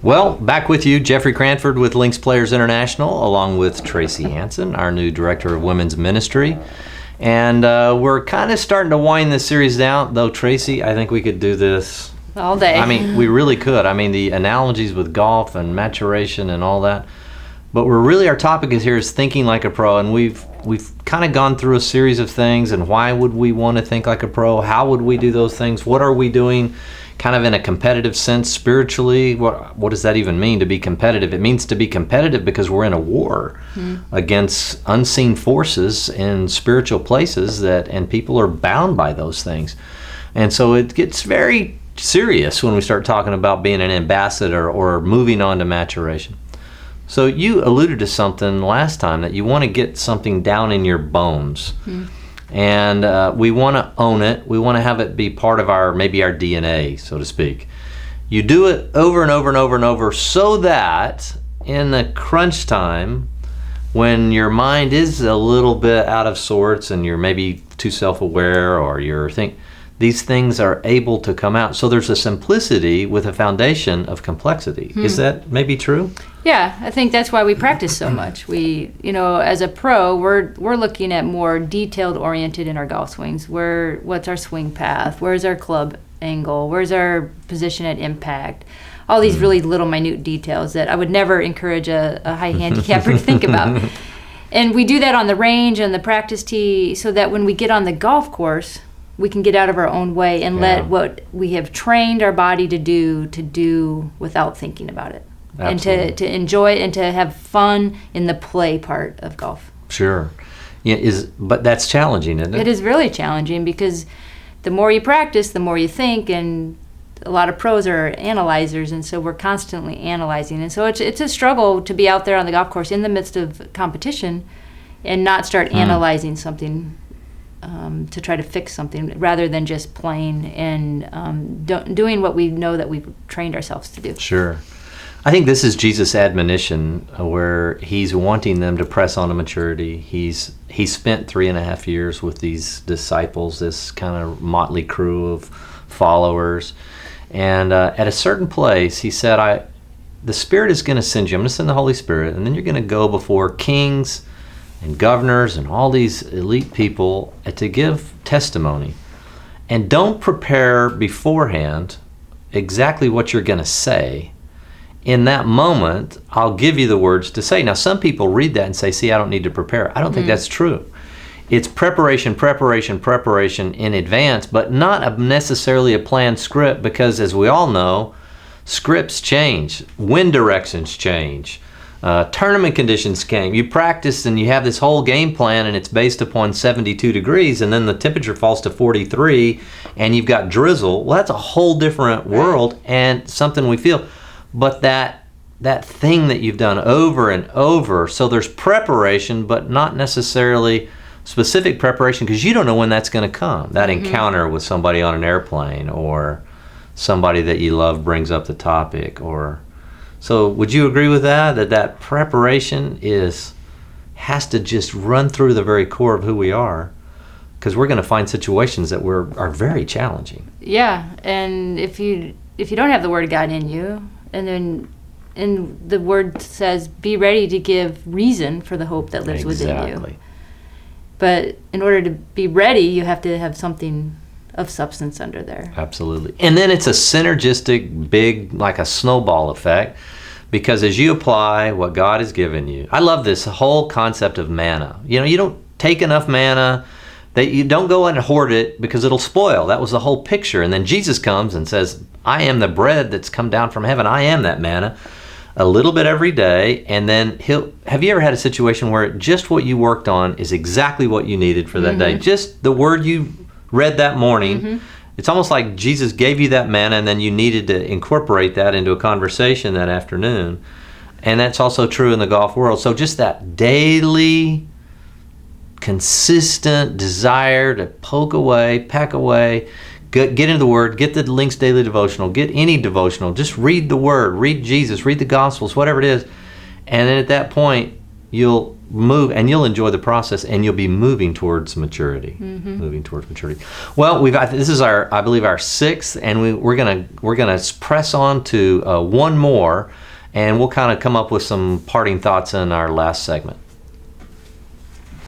Well, back with you, Jeffrey Cranford with Links Players International, along with Tracy Hanson, our new Director of Women's Ministry. And we're kind of starting to wind this series down, though, Tracy, I think we could do this all day. I mean, we really could. I mean, the analogies with golf and maturation and all that. But our topic here is thinking like a pro, and we've kind of gone through a series of things, and why would we want to think like a pro? How would we do those things? What are we doing kind of in a competitive sense spiritually? What does that even mean, to be competitive? It means to be competitive because we're in a war against unseen forces in spiritual places, and people are bound by those things. And so it gets very serious when we start talking about being an ambassador or moving on to maturation. So you alluded to something last time, that you want to get something down in your bones. And we want to own it. We want to have it be part of maybe our DNA, so to speak. You do it over and over and over and over, so that in the crunch time, when your mind is a little bit out of sorts and you're maybe too self-aware, or these things are able to come out. So there's a simplicity with a foundation of complexity. Is that maybe true? Yeah, I think that's why we practice so much. We, as a pro, we're looking at more detailed oriented in our golf swings. What's our swing path? Where's our club angle? Where's our position at impact? All these really little minute details that I would never encourage a high handicapper to think about. And we do that on the range and the practice tee, so that when we get on the golf course, we can get out of our own way and let what we have trained our body to do without thinking about it. Absolutely. And to enjoy it and to have fun in the play part of golf. Sure. Yeah, but that's challenging, isn't it? It is really challenging, because the more you practice, the more you think, and a lot of pros are analyzers, and so we're constantly analyzing. And so it's a struggle to be out there on the golf course in the midst of competition and not start analyzing something to try to fix something, rather than just playing and doing what we know that we've trained ourselves to do. Sure. I think this is Jesus' admonition, where he's wanting them to press on to maturity. He spent 3.5 years with these disciples, this kind of motley crew of followers. And at a certain place, he said, the Spirit is going to send you. I'm going to send the Holy Spirit, and then you're going to go before kings and governors and all these elite people to give testimony. And don't prepare beforehand exactly what you're going to say. In that moment, I'll give you the words to say. Now, some people read that and say, see, I don't need to prepare. I don't think that's true. It's preparation in advance, but not necessarily a planned script, because as we all know, scripts change, wind directions change, tournament conditions change. You practice and you have this whole game plan, and it's based upon 72 degrees, and then the temperature falls to 43 and you've got drizzle. Well, that's a whole different world and something we feel. But that thing that you've done over and over, so there's preparation, but not necessarily specific preparation, because you don't know when that's going to come. That encounter with somebody on an airplane, or somebody that you love brings up the topic, so would you agree with that preparation has to just run through the very core of who we are, because we're going to find situations that are very challenging. Yeah, and if you don't have the Word of God in you, and the Word says, be ready to give reason for the hope that lives within you. But in order to be ready, you have to have something of substance under there. Absolutely. And then it's a synergistic, big, like a snowball effect, because as you apply what God has given you, I love this whole concept of manna. You don't take enough manna, that you don't go and hoard it, because it'll spoil. That was the whole picture. And then Jesus comes and says, I am the bread that's come down from heaven. I am that manna. A little bit every day, and then have you ever had a situation where just what you worked on is exactly what you needed for that day? Just the word you read that morning. It's almost like Jesus gave you that manna, and then you needed to incorporate that into a conversation that afternoon. And that's also true in the golf world. So just that daily, consistent desire to poke away, pack away, get into the Word, get the Links Daily Devotional, get any devotional, just read the Word, read Jesus, read the Gospels, whatever it is. And then at that point, you'll move, and you'll enjoy the process, and you'll be moving towards maturity. Moving towards maturity. Well, this is I believe our sixth, and we're gonna press on to one more, and we'll kind of come up with some parting thoughts in our last segment.